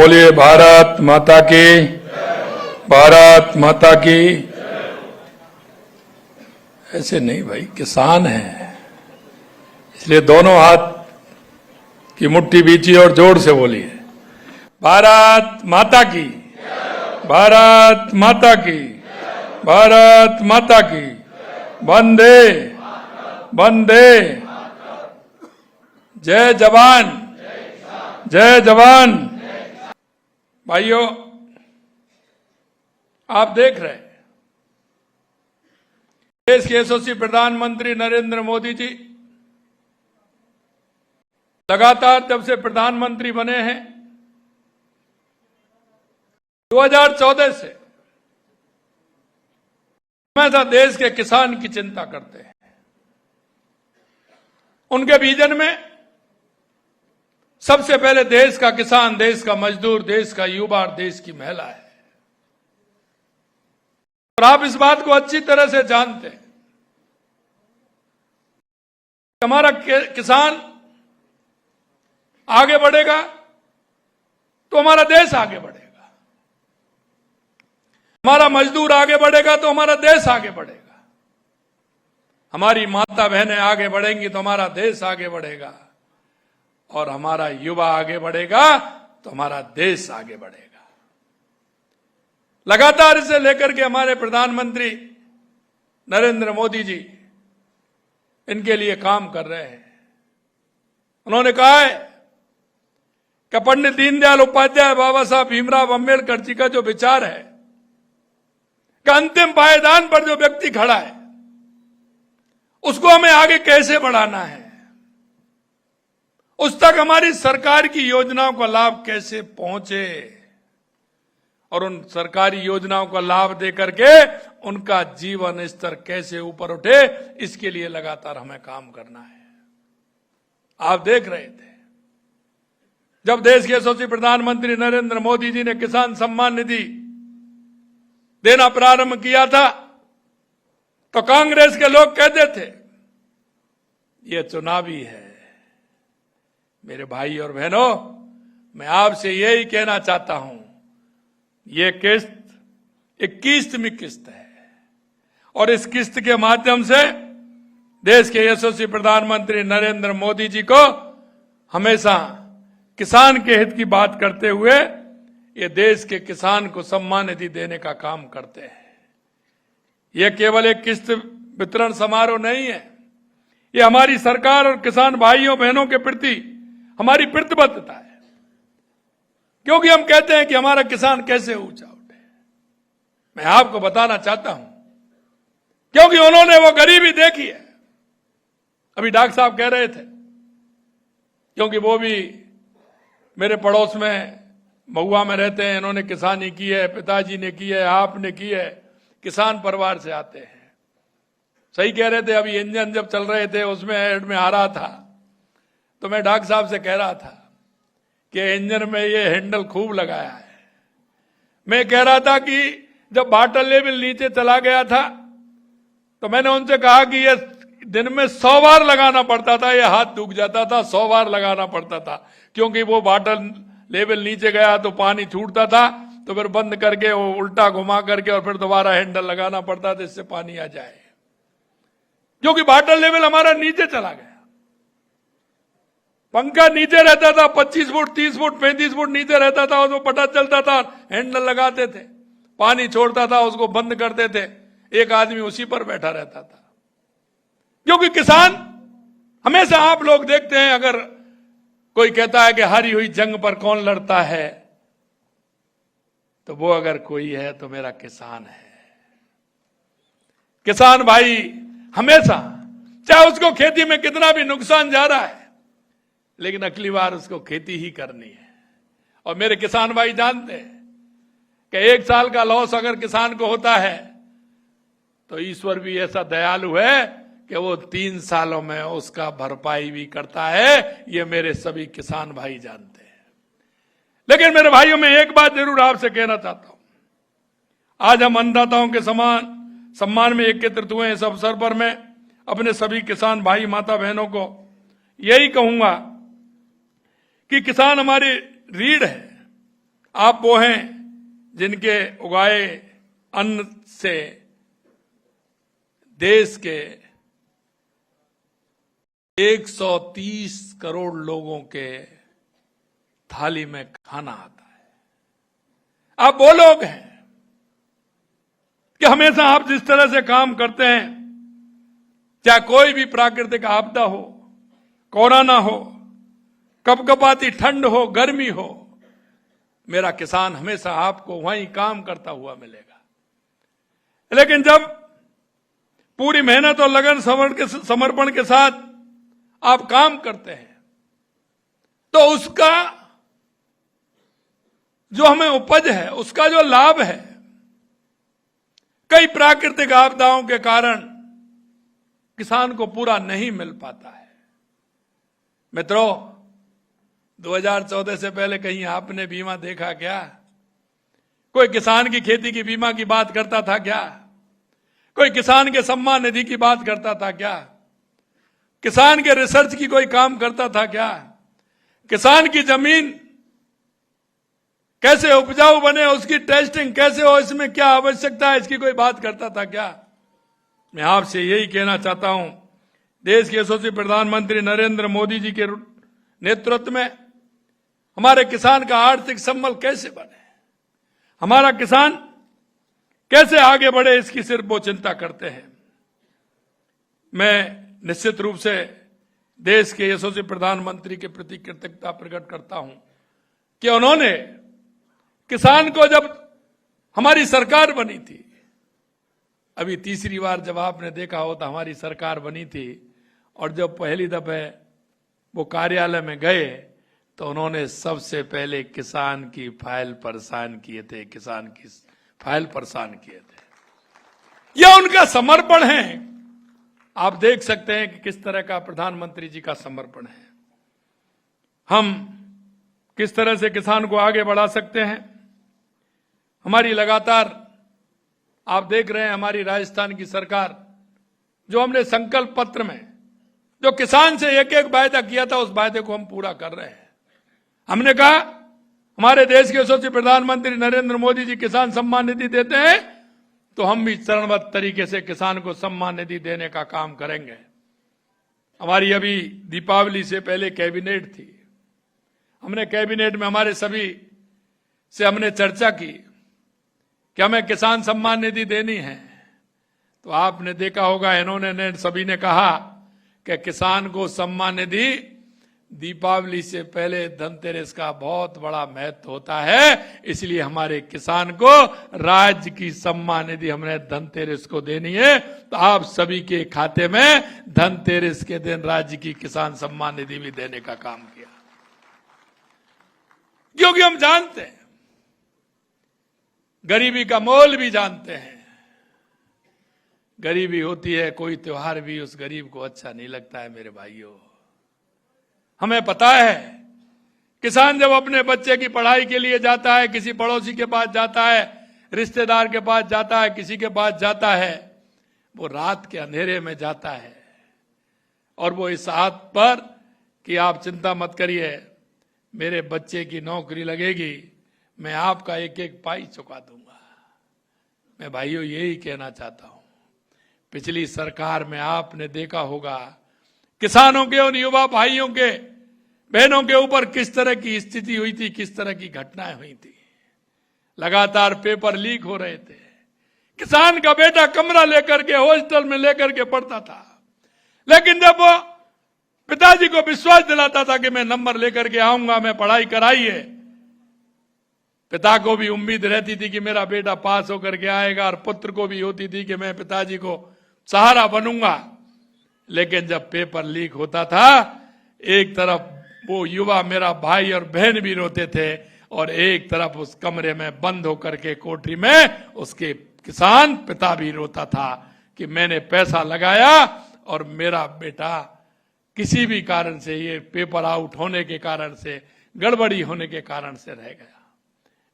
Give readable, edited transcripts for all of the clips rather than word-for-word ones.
बोलिए भारत माता की, भारत माता की। ऐसे नहीं भाई, किसान है इसलिए दोनों हाथ की मुट्ठी बीची और जोर से बोलिए भारत माता की, भारत माता की, भारत माता की। वंदे वंदे। जय जवान, जय जवान। भाइयों, आप देख रहे हैं देश के यशस्वी प्रधानमंत्री नरेंद्र मोदी जी लगातार जब से प्रधानमंत्री बने हैं 2014 से हमेशा देश के किसान की चिंता करते हैं। उनके विजन में सबसे पहले देश का किसान, देश का मजदूर, देश का युवा और देश की महिला है। और आप इस बात को अच्छी तरह से जानते हैं, हमारा किसान आगे बढ़ेगा तो हमारा देश आगे बढ़ेगा, हमारा मजदूर आगे बढ़ेगा तो हमारा देश आगे बढ़ेगा, हमारी माता बहनें आगे बढ़ेंगी तो हमारा देश आगे बढ़ेगा, और हमारा युवा आगे बढ़ेगा तो हमारा देश आगे बढ़ेगा। लगातार इसे लेकर के हमारे प्रधानमंत्री नरेंद्र मोदी जी इनके लिए काम कर रहे हैं। उन्होंने कहा है कि पंडित दीनदयाल उपाध्याय, बाबा साहब भीमराव अंबेडकर जी का जो विचार है कि अंतिम पायदान पर जो व्यक्ति खड़ा है उसको हमें आगे कैसे बढ़ाना है, उस तक हमारी सरकार की योजनाओं का लाभ कैसे पहुंचे, और उन सरकारी योजनाओं का लाभ देकर के उनका जीवन स्तर कैसे ऊपर उठे, इसके लिए लगातार हमें काम करना है। आप देख रहे थे जब देश के यशस्वी प्रधानमंत्री नरेंद्र मोदी जी ने किसान सम्मान निधि देना प्रारंभ किया था तो कांग्रेस के लोग कहते थे ये चुनावी है। मेरे भाई और बहनों, मैं आपसे यही कहना चाहता हूं, ये किस्त 21वीं किस्त है और इस किस्त के माध्यम से देश के यशस्वी प्रधानमंत्री नरेंद्र मोदी जी को हमेशा किसान के हित की बात करते हुए ये देश के किसान को सम्मान निधि देने का काम करते हैं। ये केवल एक किस्त वितरण समारोह नहीं है, ये हमारी सरकार और किसान भाइयों बहनों के प्रति हमारी प्रतिबद्धता है, क्योंकि हम कहते हैं कि हमारा किसान कैसे ऊंचा उठे। मैं आपको बताना चाहता हूं, क्योंकि उन्होंने वो गरीबी देखी है। अभी डॉक्टर साहब कह रहे थे, क्योंकि वो भी मेरे पड़ोस में महुआ में रहते हैं, इन्होंने किसानी की है, पिताजी ने की है, आपने की है, किसान परिवार से आते हैं। सही कह रहे थे, अभी इंजन जब चल रहे थे उसमें हेड में आ रहा था तो मैं डॉक्टर साहब से कह रहा था कि इंजन में ये हैंडल खूब लगाया है। मैं कह रहा था कि जब वाटर लेवल नीचे चला गया था तो मैंने उनसे कहा कि ये दिन में 100 बार लगाना पड़ता था, ये हाथ दुख जाता था, 100 बार लगाना पड़ता था, क्योंकि वो वाटर लेवल नीचे गया तो पानी छूटता था, तो फिर बंद करके वो उल्टा घुमा करके और फिर दोबारा हैंडल लगाना पड़ता था इससे पानी आ जाए, क्योंकि वाटर लेवल हमारा नीचे चला गया। पंखा नीचे रहता था, 25 फुट 30 फुट 35 फुट नीचे रहता था, उसको पता चलता था, हैंडल लगाते थे, पानी छोड़ता था, उसको बंद करते थे, एक आदमी उसी पर बैठा रहता था। क्योंकि किसान हमेशा, आप लोग देखते हैं, अगर कोई कहता है कि हारी हुई जंग पर कौन लड़ता है, तो वो अगर कोई है तो मेरा किसान है। किसान भाई हमेशा, चाहे उसको खेती में कितना भी नुकसान जा रहा है, लेकिन अगली बार उसको खेती ही करनी है। और मेरे किसान भाई जानते हैं कि 1 साल का लॉस अगर किसान को होता है तो ईश्वर भी ऐसा दयालु है कि वो 3 सालों में उसका भरपाई भी करता है। ये मेरे सभी किसान भाई जानते हैं। लेकिन मेरे भाइयों, मैं एक बात जरूर आपसे कहना चाहता हूं, आज हम अन्नदाताओं के सम्मान में एकत्रित हुए इस अवसर पर मैं अपने सभी किसान भाई माता बहनों को यही कहूंगा कि किसान हमारी रीढ़ है, आप वो हैं जिनके उगाए अन्न से देश के 130 करोड़ लोगों के थाली में खाना आता है। आप वो लोग हैं कि हमेशा आप जिस तरह से काम करते हैं, चाहे कोई भी प्राकृतिक आपदा हो, कोरोना हो, कपकपाती ठंड हो, गर्मी हो, मेरा किसान हमेशा आपको वहीं काम करता हुआ मिलेगा। लेकिन जब पूरी मेहनत और लगन समर्पण के साथ आप काम करते हैं तो उसका जो हमें उपज है, उसका जो लाभ है, कई प्राकृतिक आपदाओं के कारण किसान को पूरा नहीं मिल पाता है। मित्रों, 2014 से पहले कहीं आपने बीमा देखा क्या? कोई किसान की खेती की बीमा की बात करता था क्या? कोई किसान के सम्मान निधि की बात करता था क्या? किसान के रिसर्च की कोई काम करता था क्या? किसान की जमीन कैसे उपजाऊ बने, उसकी टेस्टिंग कैसे हो, इसमें क्या आवश्यकता है, इसकी कोई बात करता था क्या? मैं आपसे यही कहना चाहता हूं, देश के यशस्वी प्रधानमंत्री नरेंद्र मोदी जी के नेतृत्व में हमारे किसान का आर्थिक संबल कैसे बने, हमारा किसान कैसे आगे बढ़े, इसकी सिर्फ वो चिंता करते हैं। मैं निश्चित रूप से देश के यशस्वी प्रधानमंत्री के प्रति कृतज्ञता प्रकट करता हूं कि उन्होंने किसान को, जब हमारी सरकार बनी थी, अभी तीसरी बार जब आपने देखा हो तो हमारी सरकार बनी थी, और जब पहली दफे वो कार्यालय में गए तो उन्होंने सबसे पहले किसान की फाइल परेशान किए थे, किसान की फाइल परेशान किए थे। यह उनका समर्पण है। आप देख सकते हैं कि किस तरह का प्रधानमंत्री जी का समर्पण है। हम किस तरह से किसान को आगे बढ़ा सकते हैं। हमारी लगातार, आप देख रहे हैं, हमारी राजस्थान की सरकार, जो हमने संकल्प पत्र में जो किसान से एक एक वायदा किया था, उस वायदे को हम पूरा कर रहे हैं। हमने कहा हमारे देश के यशस्वी प्रधानमंत्री नरेंद्र मोदी जी किसान सम्मान निधि देते हैं, तो हम भी चरणबद्ध तरीके से किसान को सम्मान निधि देने का काम करेंगे। हमारी अभी दीपावली से पहले कैबिनेट थी। हमने कैबिनेट में हमारे सभी से हमने चर्चा की कि हमें किसान सम्मान निधि देनी है। तो आपने देखा होगा, इन्होंने सभी ने कहा कि किसान को सम्मान निधि दीपावली से पहले धनतेरस का बहुत बड़ा महत्व होता है, इसलिए हमारे किसान को राज्य की सम्मान निधि हमने धनतेरस को देनी है। तो आप सभी के खाते में धनतेरस के दिन राज्य की किसान सम्मान निधि भी देने का काम किया, क्योंकि हम जानते हैं, गरीबी का मोल भी जानते हैं। गरीबी होती है, कोई त्योहार भी उस गरीब को अच्छा नहीं लगता है। मेरे भाइयों, हमें पता है, किसान जब अपने बच्चे की पढ़ाई के लिए जाता है, किसी पड़ोसी के पास जाता है, रिश्तेदार के पास जाता है, किसी के पास जाता है, वो रात के अंधेरे में जाता है, और वो इस हाथ पर कि आप चिंता मत करिए, मेरे बच्चे की नौकरी लगेगी, मैं आपका एक एक पाई चुका दूंगा। मैं भाइयों यही कहना चाहता हूं। पिछली सरकार में आपने देखा होगा, किसानों के और युवा भाइयों के, बहनों के ऊपर किस तरह की स्थिति हुई थी, किस तरह की घटनाएं हुई थी। लगातार पेपर लीक हो रहे थे। किसान का बेटा कमरा लेकर के हॉस्टल में लेकर के पढ़ता था, लेकिन जब वो पिताजी को विश्वास दिलाता था कि मैं नंबर लेकर के आऊंगा, मैं पढ़ाई कराइए, पिता को भी उम्मीद रहती थी कि मेरा बेटा पास होकर के आएगा, और पुत्र को भी होती थी कि मैं पिताजी को सहारा बनूंगा। लेकिन जब पेपर लीक होता था, एक तरफ वो युवा मेरा भाई और बहन भी रोते थे, और एक तरफ उस कमरे में बंद होकर के कोठरी में उसके किसान पिता भी रोता था कि मैंने पैसा लगाया और मेरा बेटा किसी भी कारण से, ये पेपर आउट होने के कारण से, गड़बड़ी होने के कारण से रह गया।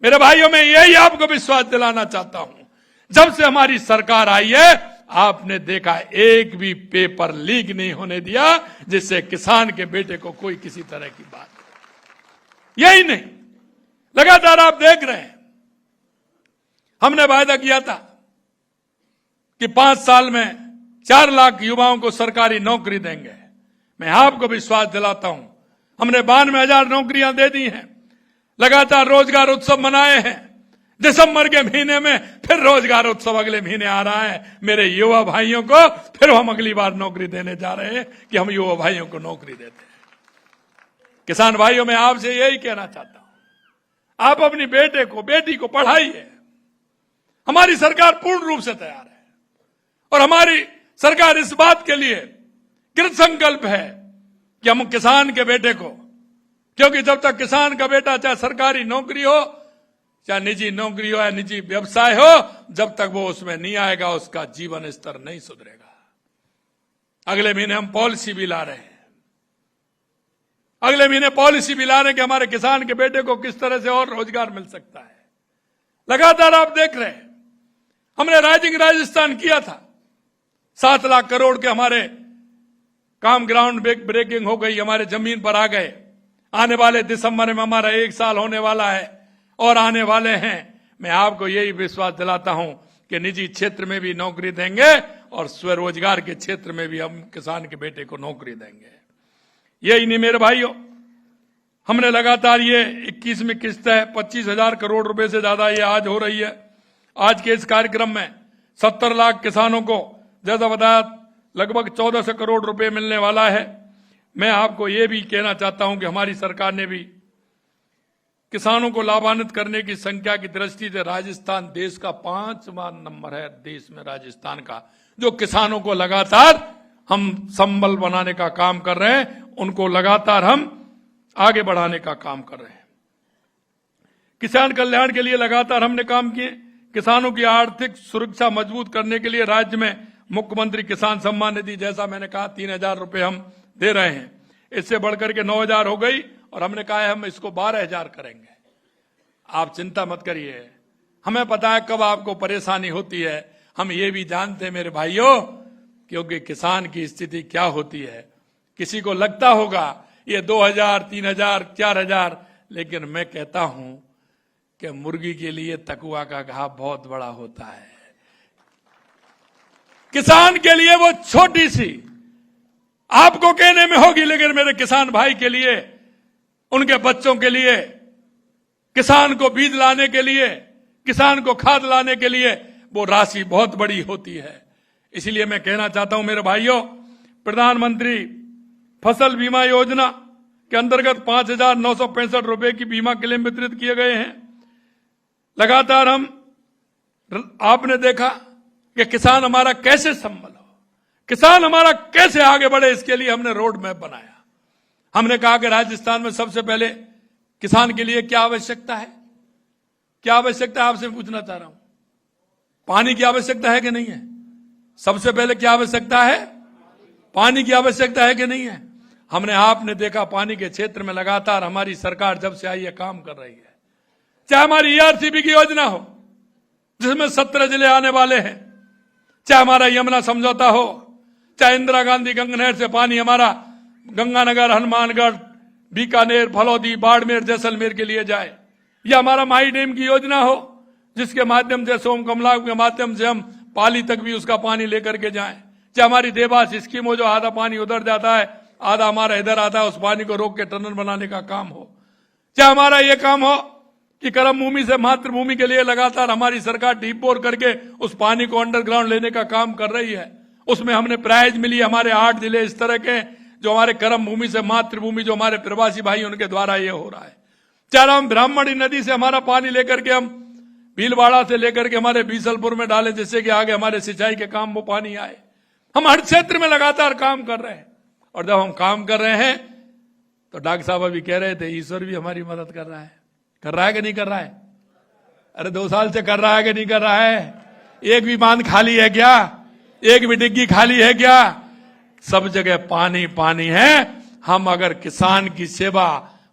मेरे भाइयों, मैं यही आपको विश्वास दिलाना चाहता हूं, जब से हमारी सरकार आई है, आपने देखा एक भी पेपर लीक नहीं होने दिया जिससे किसान के बेटे को कोई किसी तरह की बात। यही नहीं, लगातार आप देख रहे हैं, हमने वायदा किया था कि 5 साल में 4 लाख युवाओं को सरकारी नौकरी देंगे। मैं आपको विश्वास दिलाता हूं, हमने 92,000 नौकरियां दे दी हैं। लगातार रोजगार उत्सव मनाए हैं। दिसंबर के महीने में फिर रोजगार उत्सव अगले महीने आ रहा है। मेरे युवा भाइयों को फिर हम अगली बार नौकरी देने जा रहे हैं कि हम युवा भाइयों को नौकरी देते हैं। किसान भाइयों, मैं आपसे यही कहना चाहता हूं, आप अपनी बेटे को बेटी को पढ़ाइए। हमारी सरकार पूर्ण रूप से तैयार है और हमारी सरकार इस बात के लिए कृत संकल्प है कि हम किसान के बेटे को, क्योंकि जब तक किसान का बेटा चाहे सरकारी नौकरी हो, चाहे निजी नौकरी हो या निजी व्यवसाय हो, जब तक वो उसमें नहीं आएगा उसका जीवन स्तर नहीं सुधरेगा। अगले महीने हम पॉलिसी भी ला रहे हैं, अगले महीने पॉलिसी भी ला रहे हैं कि हमारे किसान के बेटे को किस तरह से और रोजगार मिल सकता है। लगातार आप देख रहे हैं, हमने राइजिंग राजस्थान किया था, 7 लाख करोड़ के हमारे काम ग्राउंड ब्रेकिंग हो गई, हमारे जमीन पर आ गए। आने वाले दिसंबर में हमारा 1 साल होने वाला है और आने वाले हैं। मैं आपको यही विश्वास दिलाता हूं कि निजी क्षेत्र में भी नौकरी देंगे और स्वरोजगार के क्षेत्र में भी हम किसान के बेटे को नौकरी देंगे। यही नहीं मेरे भाइयों, हमने लगातार ये 21वीं किस्त है, 25,000 करोड़ रुपए से ज्यादा ये आज हो रही है। आज के इस कार्यक्रम में 70 लाख किसानों को जैसा बताया लगभग 1400 करोड़ रुपए मिलने वाला है। मैं आपको ये भी कहना चाहता हूं कि हमारी सरकार ने भी किसानों को लाभान्वित करने की संख्या की दृष्टि से राजस्थान देश का 5वां नंबर है, देश में राजस्थान का, जो किसानों को लगातार हम संबल बनाने का काम कर रहे हैं, उनको लगातार हम आगे बढ़ाने का काम कर रहे हैं। किसान कल्याण के लिए लगातार हमने काम किए। किसानों की आर्थिक सुरक्षा मजबूत करने के लिए राज्य में मुख्यमंत्री किसान सम्मान निधि, जैसा मैंने कहा, 3,000 रुपए हम दे रहे हैं। इससे बढ़कर के 9,000 हो गई और हमने कहा है हम इसको 12,000 करेंगे। आप चिंता मत करिए, हमें पता है कब आपको परेशानी होती है, हम ये भी जानते हैं मेरे भाइयों, क्योंकि किसान की स्थिति क्या होती है। किसी को लगता होगा ये 2,000, 3,000, 4,000, लेकिन मैं कहता हूं कि मुर्गी के लिए तकुआ का घाव बहुत बड़ा होता है। किसान के लिए वो छोटी सी आपको कहने में होगी, लेकिन मेरे किसान भाई के लिए, उनके बच्चों के लिए, किसान को बीज लाने के लिए, किसान को खाद लाने के लिए वो राशि बहुत बड़ी होती है। इसलिए मैं कहना चाहता हूं मेरे भाइयों, प्रधानमंत्री फसल बीमा योजना के अंतर्गत 5,965 रुपए की बीमा क्लेम वितरित किए गए हैं। लगातार आपने देखा कि किसान हमारा कैसे संभल हो, किसान हमारा कैसे आगे बढ़े, इसके लिए हमने रोड मैप बनाया। हमने कहा कि राजस्थान में सबसे पहले किसान के लिए क्या आवश्यकता है, क्या आवश्यकता है, आपसे पूछना चाह रहा हूं। पानी की आवश्यकता है कि नहीं है? सबसे पहले क्या आवश्यकता है? पानी की आवश्यकता है कि नहीं है? हमने आपने देखा पानी के क्षेत्र में लगातार हमारी सरकार जब से आई है काम कर रही है। चाहे हमारी ERCB की योजना हो जिसमें 17 जिले आने वाले हैं, चाहे हमारा यमुना समझौता हो, चाहे इंदिरा गांधी गंगनहर से पानी हमारा गंगानगर, हनुमानगढ़, बीकानेर, फलौदी, बाड़मेर, जैसलमेर के लिए जाए, या हमारा माई डैम की योजना हो जिसके माध्यम से सोम कमला के माध्यम से हम पाली तक भी उसका पानी लेकर के जाएं, चाहे हमारी देवास स्कीम हो जो आधा पानी उधर जाता है आधा हमारा इधर आता है, उस पानी को रोक के टनल बनाने का काम हो, चाहे हमारा ये काम हो कि कर्म भूमि से मातृभूमि के लिए लगातार हमारी सरकार डीप बोर करके उस पानी को अंडरग्राउंड लेने का काम कर रही है। उसमें हमने प्राइज मिली, हमारे 8 जिले इस तरह के जो हमारे कर्म भूमि से मातृभूमि, जो हमारे प्रवासी भाई उनके द्वारा ये हो रहा है। चाहे हम ब्राह्मणी नदी से हमारा पानी लेकर के हम भीलवाड़ा से लेकर के हमारे बीसलपुर में डालें, जिससे कि आगे हमारे सिंचाई के काम वो पानी आए। हम हर क्षेत्र में लगातार काम कर रहे हैं और जब हम काम कर रहे हैं तो डॉक्टर साहब अभी कह रहे थे ईश्वर भी हमारी मदद कर रहा है कि नहीं कर रहा है? अरे 2 साल से कर रहा है कि नहीं कर रहा है? एक भी बांध खाली है क्या? एक भी डिग्गी खाली है क्या? सब जगह पानी पानी है। हम अगर किसान की सेवा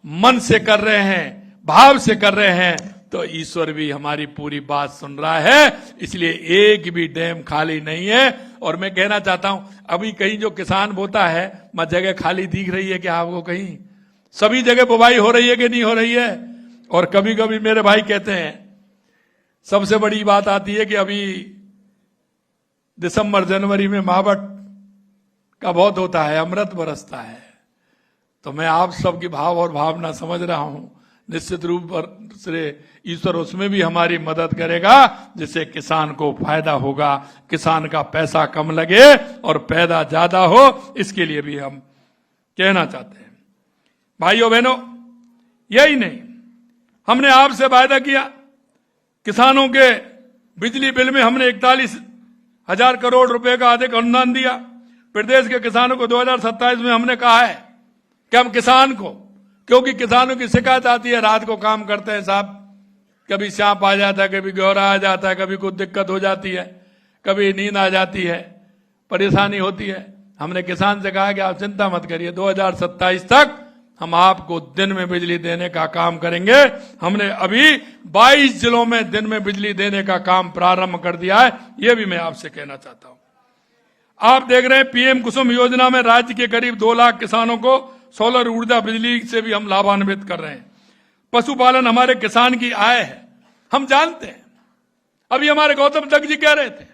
मन से कर रहे हैं, भाव से कर रहे हैं, तो ईश्वर भी हमारी पूरी बात सुन रहा है। इसलिए एक भी डैम खाली नहीं है। और मैं कहना चाहता हूं, अभी कहीं जो किसान बोता है वह जगह खाली दिख रही है क्या आपको? कहीं सभी जगह बुवाई हो रही है कि नहीं हो रही है? और कभी कभी मेरे भाई कहते हैं, सबसे बड़ी बात आती है कि अभी दिसंबर जनवरी में महावट का बहुत होता है, अमृत बरसता है। तो मैं आप सबकी भाव और भावना समझ रहा हूं, निश्चित रूप से ईश्वर उसमें भी हमारी मदद करेगा, जिससे किसान को फायदा होगा, किसान का पैसा कम लगे और पैदा ज्यादा हो। इसके लिए भी हम कहना चाहते हैं। भाइयों बहनों, यही नहीं, हमने आपसे वायदा किया, किसानों के बिजली बिल में हमने 41,000 करोड़ रुपए का अधिक अनुदान दिया। प्रदेश के किसानों को 2027 में हमने कहा है कि हम किसान को, क्योंकि किसानों की शिकायत आती है, रात को काम करते हैं साहब, कभी सांप आ जाता है, कभी गौरा आ जाता है, कभी कुछ दिक्कत हो जाती है, कभी नींद आ जाती है, परेशानी होती है। हमने किसान से कहा कि आप चिंता मत करिए, 2027 तक हम आपको दिन में बिजली देने का काम करेंगे। हमने अभी 22 जिलों में दिन में बिजली देने का काम प्रारंभ कर दिया है। यह भी मैं आपसे कहना चाहता हूं। आप देख रहे हैं, पीएम कुसुम योजना में राज्य के करीब 2 लाख किसानों को सोलर ऊर्जा बिजली से भी हम लाभान्वित कर रहे हैं। पशुपालन हमारे किसान की आय है, हम जानते हैं। अभी हमारे गौतम तक जी कह रहे थे,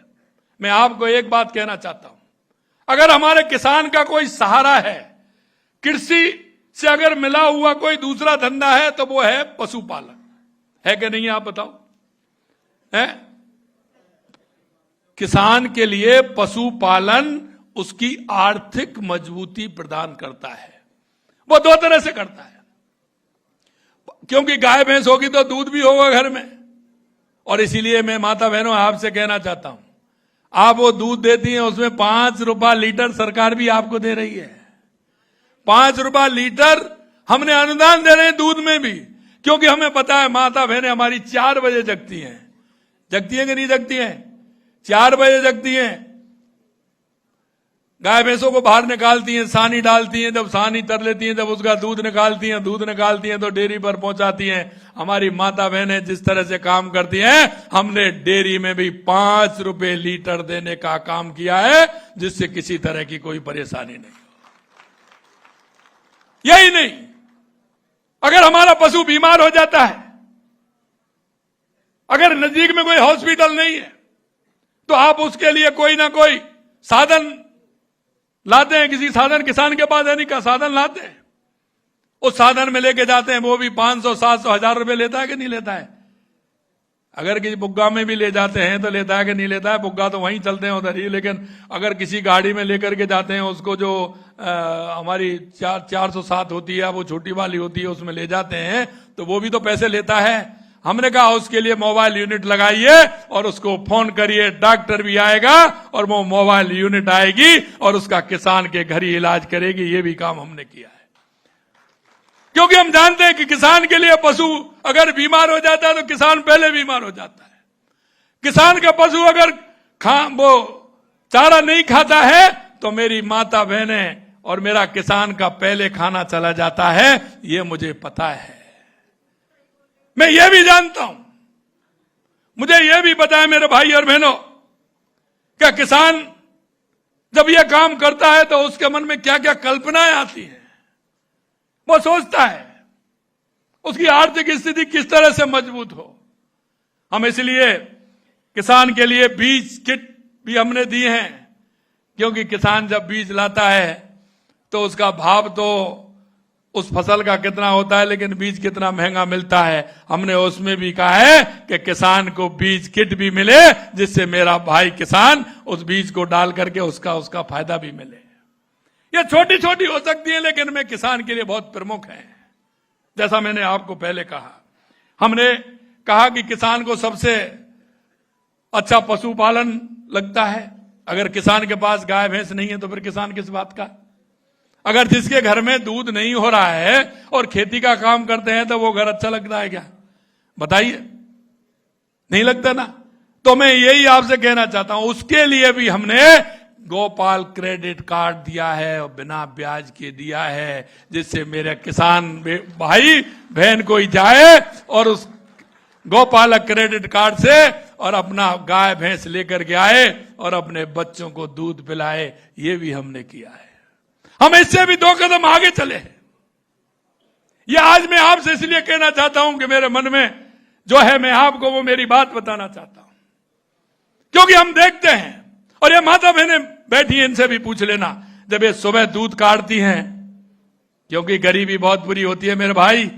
मैं आपको एक बात कहना चाहता हूं, अगर हमारे किसान का कोई सहारा है, कृषि से अगर मिला हुआ कोई दूसरा धंधा है, तो वो है पशुपालन। है कि नहीं, आप बताओ? है? किसान के लिए पशुपालन उसकी आर्थिक मजबूती प्रदान करता है। वो 2 तरह से करता है, क्योंकि गाय भैंस होगी तो दूध भी होगा घर में, और इसीलिए मैं माता बहनों आपसे कहना चाहता हूं, आप वो दूध देती हैं, उसमें 5 रुपया लीटर सरकार भी आपको दे रही है। 5 रुपया लीटर हमने अनुदान दे रहे हैं दूध में भी, क्योंकि हमें पता है माता बहनें हमारी 4 बजे जगती हैं। जगती हैं कि नहीं जगती हैं? 4 बजे जगती हैं, गाय भैंसों को बाहर निकालती हैं, सानी डालती हैं, जब सानी तर लेती हैं, जब उसका दूध निकालती हैं, दूध निकालती हैं तो डेयरी पर पहुंचाती हैं। हमारी माता बहनें जिस तरह से काम करती हैं, हमने डेयरी में भी 5 रुपए लीटर देने का काम किया है, जिससे किसी तरह की कोई परेशानी नहीं। यही नहीं, अगर हमारा पशु बीमार हो जाता है, अगर नजदीक में कोई हॉस्पिटल नहीं है, तो आप उसके लिए कोई ना कोई साधन लाते हैं। किसी साधन किसान के पास है नहीं, का साधन लाते हैं, उस साधन में लेके जाते हैं, वो भी 500, 700, 1000 रुपए लेता है कि नहीं लेता है? अगर किसी बुग्गा में भी ले जाते हैं तो लेता है कि नहीं लेता है? बुग्गा तो वहीं चलते हैं उधर ही, लेकिन अगर किसी गाड़ी में लेकर के जाते हैं, उसको जो हमारी 407 होती है, वो छोटी वाली होती है, उसमें ले जाते हैं, तो वो भी तो पैसे लेता है। हमने कहा उसके लिए मोबाइल यूनिट लगाइए और उसको फोन करिए, डॉक्टर भी आएगा और वो मोबाइल यूनिट आएगी और उसका किसान के घर ही इलाज करेगी। ये भी काम हमने किया है, क्योंकि हम जानते हैं कि किसान के लिए पशु अगर बीमार हो जाता है तो किसान पहले बीमार हो जाता है। किसान का पशु अगर वो चारा नहीं खाता है तो मेरी माता बहनें और मेरा किसान का पहले खाना चला जाता है। ये मुझे पता है, मैं ये भी जानता हूं, मुझे ये भी पता है मेरे भाई और बहनों, क्या किसान जब ये काम करता है तो उसके मन में क्या क्या कल्पनाएं आती हैं। वो सोचता है उसकी आर्थिक स्थिति किस तरह से मजबूत हो। हम इसलिए किसान के लिए बीज किट भी हमने दी हैं, क्योंकि किसान जब बीज लाता है तो उसका भाव तो उस फसल का कितना होता है, लेकिन बीज कितना महंगा मिलता है। हमने उसमें भी कहा है कि किसान को बीज किट भी मिले, जिससे मेरा भाई किसान उस बीज को डाल करके उसका फायदा भी मिले। ये छोटी छोटी हो सकती है, लेकिन मैं किसान के लिए बहुत प्रमुख है। जैसा मैंने आपको पहले कहा, हमने कहा कि किसान को सबसे अच्छा पशुपालन लगता है। अगर किसान के पास गाय भैंस नहीं है तो फिर किसान किस बात का। अगर जिसके घर में दूध नहीं हो रहा है और खेती का काम करते हैं तो वो घर अच्छा लगता है क्या? बताइए, नहीं लगता ना। तो मैं यही आपसे कहना चाहता हूं, उसके लिए भी हमने गोपाल क्रेडिट कार्ड दिया है और बिना ब्याज के दिया है, जिससे मेरे किसान भाई बहन कोई जाए और उस गोपालक क्रेडिट कार्ड से और अपना गाय भैंस लेकर के आए और अपने बच्चों को दूध पिलाए। ये भी हमने किया है। हम इससे भी 2 कदम आगे चले हैं। ये आज मैं आपसे इसलिए कहना चाहता हूं कि मेरे मन में जो है मैं आपको वो मेरी बात बताना चाहता हूं, क्योंकि हम देखते हैं, और ये माता बहनें बैठी हैं, इनसे भी पूछ लेना, जब ये सुबह दूध काटती हैं, क्योंकि गरीबी बहुत बुरी होती है मेरे भाई,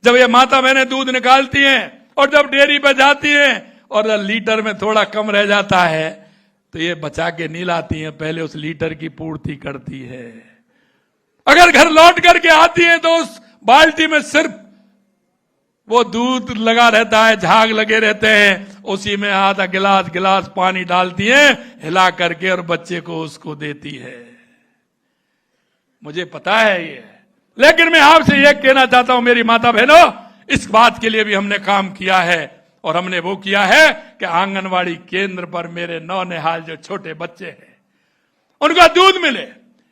जब ये माता बहनें दूध निकालती हैं और जब डेयरी पर जाती हैं और लीटर में थोड़ा कम रह जाता है तो ये बचा के नहीं लाती हैं, पहले उस लीटर की पूर्ति करती है। अगर घर लौट करके आती हैं तो उस बाल्टी में सिर्फ वो दूध लगा रहता है, झाग लगे रहते हैं, उसी में आधा गिलास पानी डालती हैं हिला करके और बच्चे को उसको देती है। मुझे पता है ये, लेकिन मैं आपसे ये कहना चाहता हूं मेरी माता बहनों, इस बात के लिए भी हमने काम किया है, और हमने वो किया है कि आंगनवाड़ी केंद्र पर मेरे नौनिहाल जो छोटे बच्चे हैं उनका दूध मिले।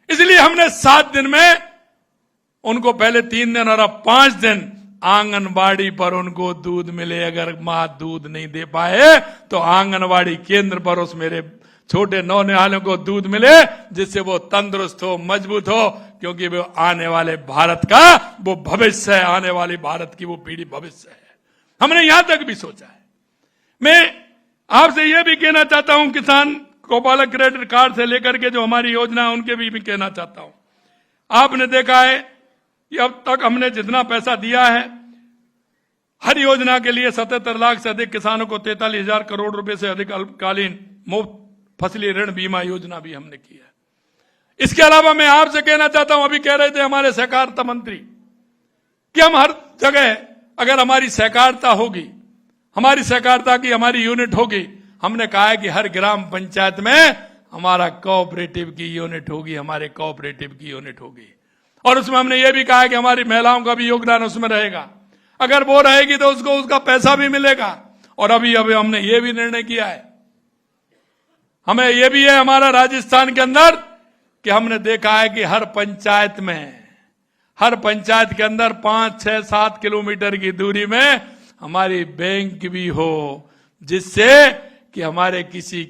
इसलिए हमने 7 दिन में उनको, पहले 3 दिन और अब 5 दिन आंगनवाड़ी पर उनको दूध मिले। अगर मां दूध नहीं दे पाए तो आंगनवाड़ी केंद्र पर उस मेरे छोटे नौनिहालों को दूध मिले, जिससे वो तंदुरुस्त हो, मजबूत हो, क्योंकि वो आने वाले भारत का वो भविष्य है, आने वाली भारत की वो पीढ़ी भविष्य है। हमने यहां तक भी सोचा है। मैं आपसे यह भी कहना चाहता हूं, किसान गौपालक क्रेडिट कार्ड से लेकर के जो हमारी योजना है उनके भी कहना चाहता हूं। आपने देखा है कि अब तक हमने जितना पैसा दिया है हर योजना के लिए 77 लाख से अधिक किसानों को 43,000 करोड़ रुपए से अधिक अल्पकालीन मुफ्त फसली ऋण बीमा योजना भी हमने की है। इसके अलावा मैं आपसे कहना चाहता हूं, अभी कह रहे थे हमारे सहकारिता मंत्री कि हम हर जगह अगर हमारी सहकारिता होगी, हमारी सहकारिता की हमारी यूनिट होगी, हमने कहा है कि हर ग्राम पंचायत में हमारा कोऑपरेटिव की यूनिट होगी, हमारे कोऑपरेटिव की यूनिट होगी। और उसमें हमने ये भी कहा है कि हमारी महिलाओं का भी योगदान उसमें रहेगा। अगर वो रहेगी तो उसको उसका पैसा भी मिलेगा। और अभी हमने ये भी निर्णय किया है, हमें ये भी है हमारा राजस्थान के अंदर, कि हमने देखा है कि हर पंचायत के अंदर 5, 6, 7 किलोमीटर की दूरी में हमारी बैंक भी हो, जिससे कि हमारे किसी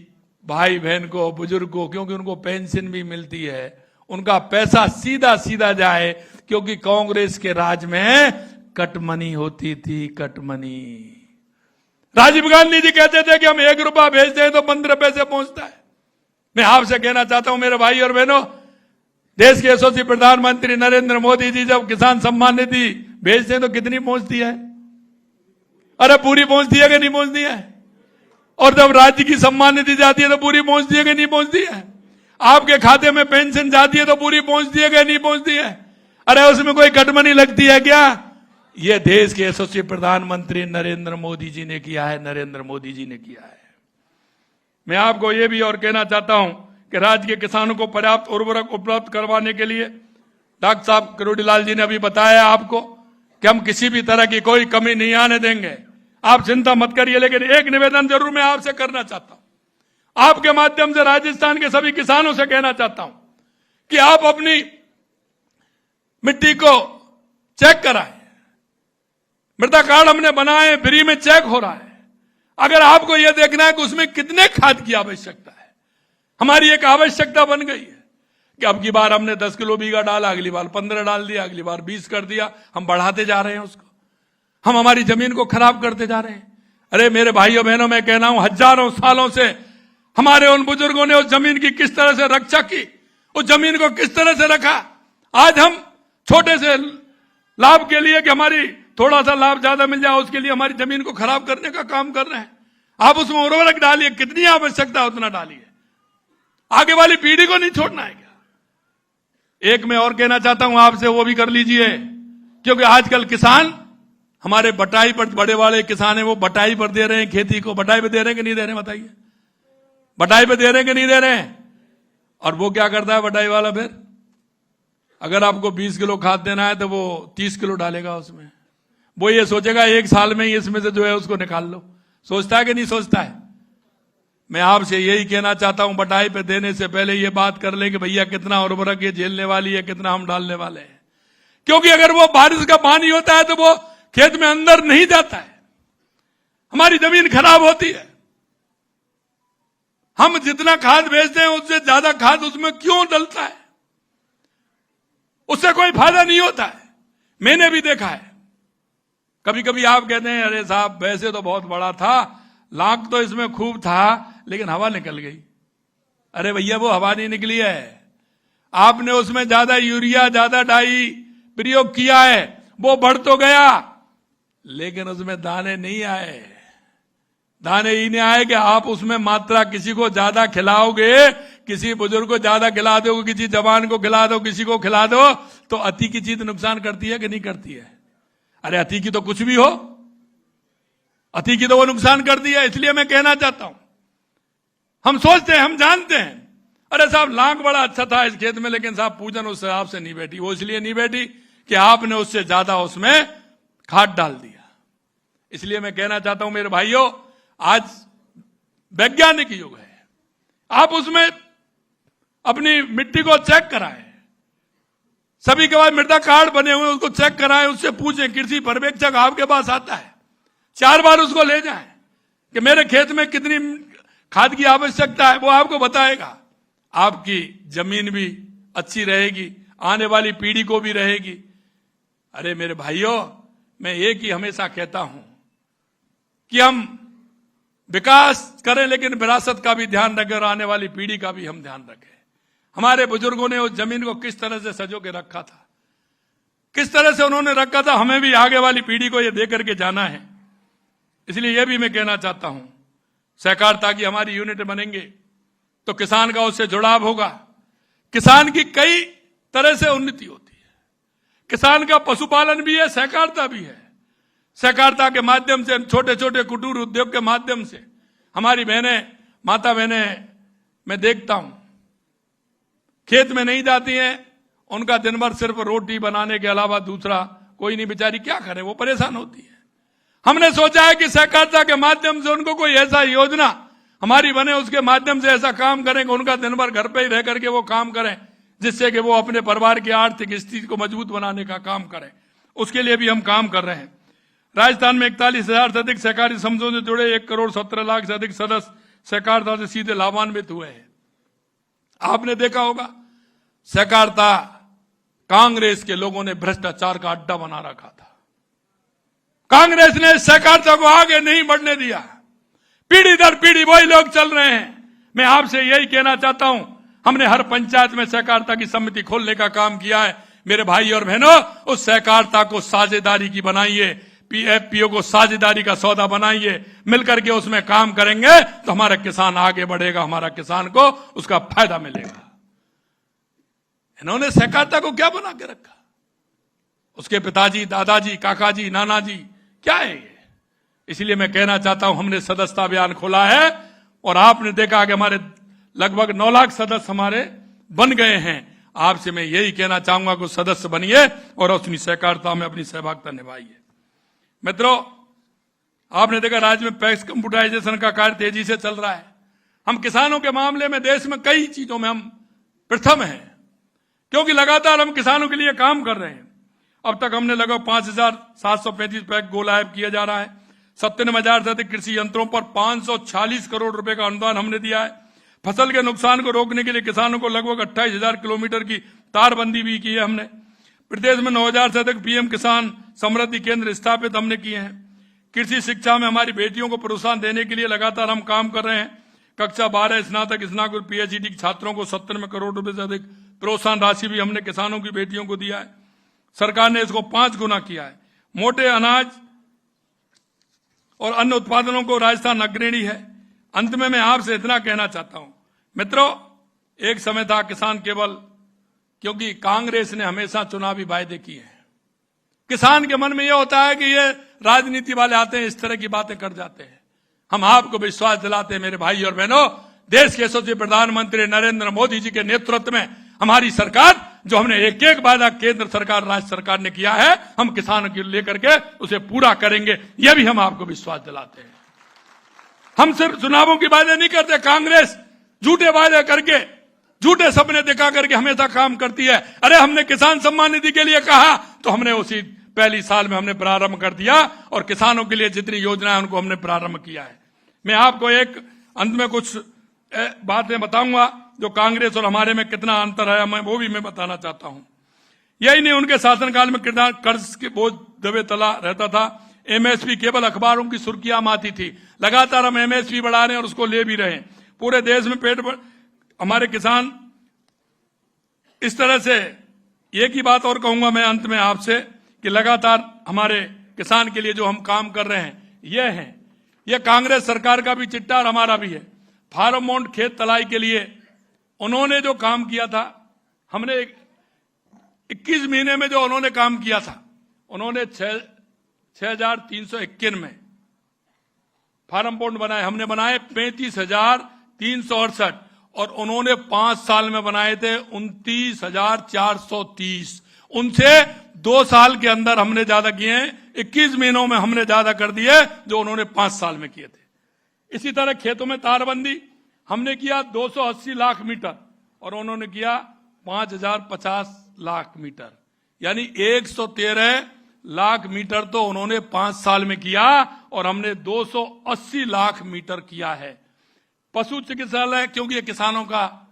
भाई बहन को, बुजुर्ग को, क्योंकि उनको पेंशन भी मिलती है, उनका पैसा सीधा सीधा जाए। क्योंकि कांग्रेस के राज में कटमनी होती थी, कटमनी। राजीव गांधी जी कहते थे कि हम 1 रुपया भेजते हैं तो 15 पैसे पहुंचता है। मैं आपसे कहना चाहता हूं मेरे भाई और बहनों, देश के यशस्वी प्रधानमंत्री नरेंद्र मोदी जी जब किसान सम्मान निधि भेजते हैं तो कितनी पहुंचती है? अरे पूरी पहुंचती है कि नहीं पहुंचती है? और जब राज्य की सम्मान निधि जाती है तो पूरी पहुंचती है कि नहीं पहुंचती है? आपके खाते में पेंशन जाती है तो पूरी पहुंचती है कि नहीं पहुंचती है? अरे उसमें कोई कटमनी लगती है क्या? ये देश के यशस्वी प्रधानमंत्री नरेंद्र मोदी जी ने किया है, नरेंद्र मोदी जी ने किया है। मैं आपको यह भी और कहना चाहता हूं कि राज्य के किसानों को पर्याप्त उर्वरक उपलब्ध करवाने के लिए डॉक्टर साहब करोड़ीलाल जी ने अभी बताया आपको कि हम किसी भी तरह की कोई कमी नहीं आने देंगे। आप चिंता मत करिए। लेकिन एक निवेदन जरूर मैं आपसे करना चाहता हूं, आपके माध्यम से राजस्थान के सभी किसानों से कहना चाहता हूं कि आप अपनी मिट्टी को चेक कराएं। मृदा कार्ड हमने बनाए, फ्री में चेक हो रहा है। अगर आपको यह देखना है कि उसमें कितने खाद की आवश्यकता है, हमारी एक आवश्यकता बन गई है कि अब की बार हमने 10 किलो बीघा डाला, अगली बार 15 डाल दिया, अगली बार 20 कर दिया। हम बढ़ाते जा रहे हैं उसको, हम हमारी जमीन को खराब करते जा रहे हैं। अरे मेरे भाइयों बहनों, मैं कहना हूं हजारों सालों से हमारे उन बुजुर्गों ने उस जमीन की किस तरह से रक्षा की, उस जमीन को किस तरह से रखा। आज हम छोटे से लाभ के लिए कि हमारी थोड़ा सा लाभ ज्यादा मिल जाए, उसके लिए हमारी जमीन को खराब करने का काम कर रहे हैं। आप उसमें उर्वरक डालिए, कितनी आवश्यकता है उतना डालिए, आगे वाली पीढ़ी को नहीं छोड़ना है क्या? एक मैं और कहना चाहता हूं आपसे, वो भी कर लीजिए, क्योंकि आजकल किसान हमारे बटाई पर, बड़े वाले किसान है वो बटाई पर दे रहे हैं खेती को। बटाई पर दे रहे हैं कि नहीं दे रहे हैं बताइए? बटाई पर दे रहे हैं कि नहीं दे रहे हैं? और वो क्या करता है बटाई वाला, फिर अगर आपको 20 किलो खाद देना है तो वो 30 किलो डालेगा उसमें। वो ये सोचेगा 1 साल में ही इसमें से जो है उसको निकाल लो। सोचता है कि नहीं सोचता है? मैं आपसे यही कहना चाहता हूं, बटाई पे देने से पहले ये बात कर ले कि भैया कितना उर्वरक ये झेलने वाली है, कितना हम डालने वाले हैं। क्योंकि अगर वो बारिश का पानी होता है तो वो खेत में अंदर नहीं जाता है, हमारी जमीन खराब होती है। हम जितना खाद भेजते हैं उससे ज्यादा खाद उसमें क्यों डलता है? उससे कोई फायदा नहीं होता है। मैंने भी देखा है। कभी कभी आप कहते हैं अरे साहब वैसे तो बहुत बड़ा था, लाख तो इसमें खूब था, लेकिन हवा निकल गई। अरे भैया वो हवा नहीं निकली है, आपने उसमें ज्यादा यूरिया ज्यादा डाई प्रयोग किया है, वो बढ़ तो गया लेकिन उसमें दाने नहीं आए। दाने ही नहीं आए कि आप उसमें मात्रा किसी को ज्यादा खिलाओगे, किसी बुजुर्ग को ज्यादा खिला दो, किसी जवान को खिला दो, किसी को खिला दो, तो अति की चीज नुकसान करती है कि नहीं करती है? अरे अति की तो कुछ भी हो, अति की तो वो नुकसान करती है। इसलिए मैं कहना चाहता हूं, हम सोचते हैं, हम जानते हैं अरे साहब लाख बड़ा अच्छा था इस खेत में, लेकिन साहब पूजन उस हिसाब से नहीं बैठी। वो इसलिए नहीं बैठी कि आपने उससे ज्यादा उसमें खाद डाल दिया। इसलिए मैं कहना चाहता हूं मेरे भाइयों, आज वैज्ञानिक युग है, आप उसमें अपनी मिट्टी को चेक कराएं। सभी के पास मृदा कार्ड बने हुए, उसको चेक कराएं, उससे पूछें। कृषि पर्यवेक्षक आपके पास आता है, 4 बार उसको ले जाएं कि मेरे खेत में कितनी खाद की आवश्यकता है, वो आपको बताएगा। आपकी जमीन भी अच्छी रहेगी, आने वाली पीढ़ी को भी रहेगी। अरे मेरे भाइयों, मैं एक ही हमेशा कहता हूं कि हम विकास करें लेकिन विरासत का भी ध्यान रखें और आने वाली पीढ़ी का भी हम ध्यान रखें। हमारे बुजुर्गों ने उस जमीन को किस तरह से सजो के रखा था, किस तरह से उन्होंने रखा था, हमें भी आगे वाली पीढ़ी को यह दे करके जाना है। इसलिए यह भी मैं कहना चाहता हूं, सहकारिता की हमारी यूनिट बनेंगे तो किसान का उससे जुड़ाव होगा। किसान की कई तरह से उन्नति होती है। किसान का पशुपालन भी है, सहकारिता भी है। सहकारिता के माध्यम से, छोटे छोटे कुटीर उद्योग के माध्यम से हमारी बहनें, माता बहनें, मैं देखता हूं खेत में नहीं जाती हैं, उनका दिन भर सिर्फ रोटी बनाने के अलावा दूसरा कोई नहीं, बेचारी क्या करे, वो परेशान होती है। हमने सोचा है कि सहकारिता के माध्यम से उनको कोई ऐसा योजना हमारी बने, उसके माध्यम से ऐसा काम करेंगे, उनका दिन भर घर पे ही रह करके वो काम करें, जिससे कि वो अपने परिवार की आर्थिक स्थिति को मजबूत बनाने का काम करें। उसके लिए भी हम काम कर रहे हैं। राजस्थान में 41,000 से अधिक सहकारी समूहों से जुड़े 1,17,00,000 से अधिक सदस्य सहकारिता से सीधे लाभान्वित हुए हैं। आपने देखा होगा सहकारिता कांग्रेस के लोगों ने भ्रष्टाचार का अड्डा बना रखा था। कांग्रेस ने सहकारिता को आगे नहीं बढ़ने दिया, पीढ़ी दर पीढ़ी वही लोग चल रहे हैं। मैं आपसे यही कहना चाहता हूं, हमने हर पंचायत में सहकारिता की समिति खोलने का काम किया है। मेरे भाई और बहनों, उस सहकारिता को साझेदारी की बनाइए, पीएफपीओ को साझेदारी का सौदा बनाइए, मिलकर के उसमें काम करेंगे तो हमारा किसान आगे बढ़ेगा, हमारा किसान को उसका फायदा मिलेगा। इन्होंने सहकारिता को क्या बना के रखा? उसके पिताजी, दादाजी, काकाजी, नानाजी, क्या है ये? इसलिए मैं कहना चाहता हूं, हमने सदस्यता अभियान खोला है और आपने देखा कि हमारे लगभग 9 लाख सदस्य हमारे बन गए हैं। आपसे मैं यही कहना चाहूंगा कि सदस्य बनिए और अपनी सहकारिता में अपनी सहभागिता निभाइए। मित्रों, आपने देखा राज्य में पैक्स कंप्यूटराइजेशन का कार्य तेजी से चल रहा है। हम किसानों के मामले में देश में कई चीजों में हम प्रथम हैं, क्योंकि लगातार हम किसानों के लिए काम कर रहे हैं। अब तक हमने लगभग 5,735 पैक गो लाइव किया जा रहा है। 97,000 से अधिक कृषि यंत्रों पर 540 करोड़ रुपए का अनुदान हमने दिया है। फसल के नुकसान को रोकने के लिए किसानों को लगभग 28,000 किलोमीटर की तारबंदी भी की है हमने। प्रदेश में 9,000 से अधिक पीएम किसान समृद्धि केंद्र स्थापित हमने किए हैं। कृषि शिक्षा में हमारी बेटियों को प्रोत्साहन देने के लिए लगातार हम काम कर रहे हैं। कक्षा 12 स्नातक, स्नातक, पीएचडी छात्रों को 97 करोड़ रुपए से अधिक प्रोत्साहन राशि भी हमने किसानों की बेटियों को दिया है। सरकार ने इसको 5 गुना किया है। मोटे अनाज और अन्य उत्पादनों को राजस्थान अग्रणी है। अंत में मैं आपसे इतना कहना चाहता हूं, मित्रों, एक समय था किसान केवल, क्योंकि कांग्रेस ने हमेशा चुनावी वायदे किए हैं। किसान के मन में यह होता है कि ये राजनीति वाले आते हैं, इस तरह की बातें कर जाते हैं। हम आपको विश्वास दिलाते हैं मेरे भाई और बहनों, देश के यशस्वी प्रधानमंत्री नरेंद्र मोदी जी के नेतृत्व में हमारी सरकार, जो हमने एक एक वादा केंद्र सरकार, राज्य सरकार ने किया है, हम किसानों के लेकर के उसे पूरा करेंगे, यह भी हम आपको विश्वास दिलाते हैं। हम सिर्फ चुनावों की वादे नहीं करते। कांग्रेस झूठे वादे करके, झूठे सपने दिखा करके हमेशा काम करती है। अरे हमने किसान सम्मान निधि के लिए कहा तो हमने उसी पहली साल में हमने प्रारंभ कर दिया और किसानों के लिए जितनी योजना है उनको हमने प्रारंभ किया है। मैं आपको एक अंत में कुछ बातें बताऊंगा जो कांग्रेस और हमारे में कितना अंतर है, मैं वो भी मैं बताना चाहता हूं। यही नहीं, उनके शासनकाल में कर्ज के बोझ दबे तला रहता था। एमएसपी केवल अखबारों की सुर्खियां आती थी। लगातार हम एमएसपी बढ़ा रहे हैं और उसको ले भी रहे हैं। पूरे देश में हमारे किसान इस तरह से, एक ही बात और कहूंगा मैं अंत में आपसे कि लगातार हमारे किसान के लिए जो हम काम कर रहे हैं यह कांग्रेस सरकार का भी चिट्ठा और हमारा भी है। फार्म माउंट खेत तलाई के लिए उन्होंने जो काम किया था, हमने 21 महीने में जो उन्होंने काम किया था, उन्होंने 6,351 में फार्म पॉइंट बनाए, हमने बनाए 35,368 और उन्होंने 5 साल में बनाए थे 29,430। उनसे 2 साल के अंदर हमने ज्यादा किए हैं, 21 महीनों में हमने ज्यादा कर दिए जो उन्होंने 5 साल में किए थे। इसी तरह खेतों में तारबंदी हमने किया 280 लाख मीटर और उन्होंने किया 5,050 लाख मीटर, यानी 113 लाख मीटर तो उन्होंने 5 साल में किया और हमने 280 लाख मीटर किया है। पशु चिकित्सालय, क्योंकि ये किसानों का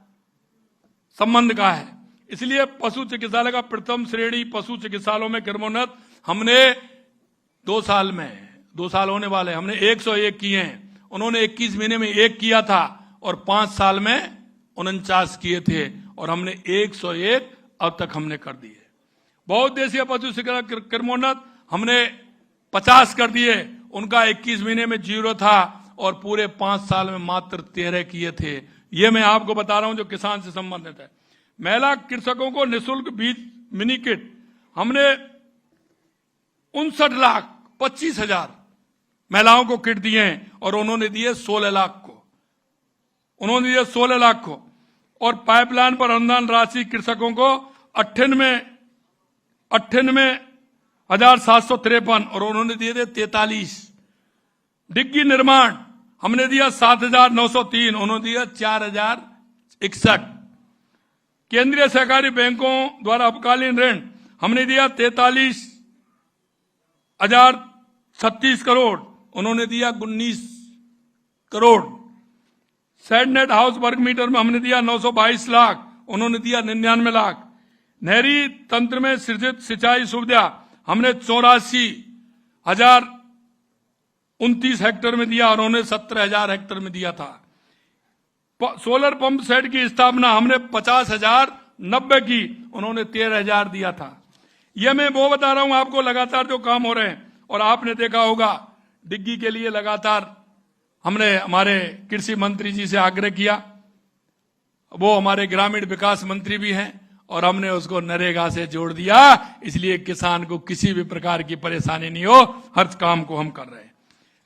संबंध का है, इसलिए पशु चिकित्सालय का प्रथम श्रेणी पशु चिकित्सालयों में क्रमोन्नत हमने 2 साल होने वाले, हमने 101 किए हैं। उन्होंने 21 महीने में 1 किया था और 5 साल में 49 किए थे और हमने 101 अब तक हमने कर दिए। बहुउद्देशीय पशु चिकित्सा क्रमोन्नत हमने 50 कर दिए, उनका 21 महीने में 0 था और पूरे 5 साल में मात्र 13 किए थे। ये मैं आपको बता रहा हूं जो किसान से संबंधित है। महिला कृषकों को निःशुल्क बीज मिनी किट हमने 59,25,000 महिलाओं को किट दिए हैं और उन्होंने दिए 16 लाख को, और पाइपलाइन पर अनुदान राशि कृषकों को 98,753 और उन्होंने दिए थे 43। डिग्गी निर्माण हमने दिया 7,903, उन्होंने दिया 4,061। केंद्रीय सहकारी बैंकों द्वारा अल्पकालीन ऋण हमने दिया 43,036 करोड़, उन्होंने दिया 19 करोड़। सैडनेट हाउस वर्ग मीटर में हमने दिया 922 लाख, उन्होंने दिया 99 लाख। नहरी तंत्र में सृजित सिंचाई सुविधा हमने 84,029 हेक्टेयर में दिया और उन्होंने 17,000 हेक्टेयर में दिया था। सोलर पंप सेट की स्थापना हमने 50,090 की, उन्होंने 13,000 दिया था। यह मैं वो बता रहा हूं आपको लगातार जो काम हो रहे हैं। और आपने देखा होगा डिग्गी के लिए लगातार हमने हमारे कृषि मंत्री जी से आग्रह किया, वो हमारे ग्रामीण विकास मंत्री भी हैं और हमने उसको नरेगा से जोड़ दिया, इसलिए किसान को किसी भी प्रकार की परेशानी नहीं हो, हर काम को हम कर रहे हैं।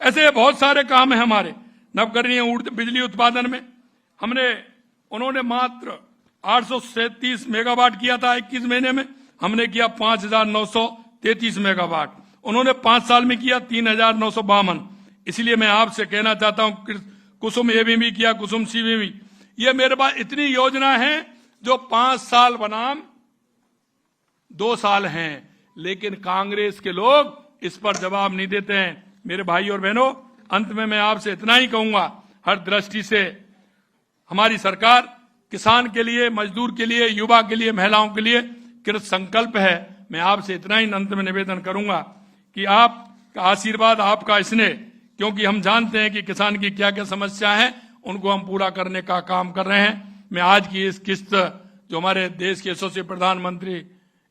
ऐसे बहुत सारे काम है हमारे। नवकरणीय बिजली उत्पादन में उन्होंने मात्र 837 मेगावाट किया था 21 महीने में, हमने किया 5,933 मेगावाट। उन्होंने 5 साल में किया 3,952। इसलिए मैं आपसे कहना चाहता हूं कुसुम ए भी किया, कुसुम सी भी। ये मेरे पास इतनी योजना है जो 5 साल बनाम 2 साल हैं, लेकिन कांग्रेस के लोग इस पर जवाब नहीं देते हैं। मेरे भाई और बहनों, अंत में मैं आपसे इतना ही कहूंगा, हर दृष्टि से हमारी सरकार किसान के लिए, मजदूर के लिए, युवा के लिए, महिलाओं के लिए कृत संकल्प है। मैं आपसे इतना ही अंत में निवेदन करूंगा कि आपका आशीर्वाद, आपका स्नेह, क्योंकि हम जानते हैं कि किसान की क्या क्या समस्या है, उनको हम पूरा करने का काम कर रहे हैं। मैं आज की इस किस्त जो हमारे देश के यशस्वी प्रधानमंत्री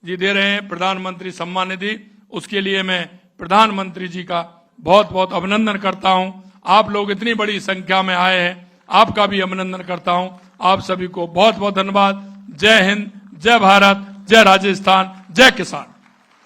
जी दे रहे हैं, प्रधानमंत्री सम्मान निधि, उसके लिए मैं प्रधानमंत्री जी का बहुत बहुत अभिनंदन करता हूं। आप लोग इतनी बड़ी संख्या में आए हैं, आपका भी अभिनंदन करता हूं। आप सभी को बहुत बहुत धन्यवाद। जय हिंद, जय भारत, जय राजस्थान, जय किसान।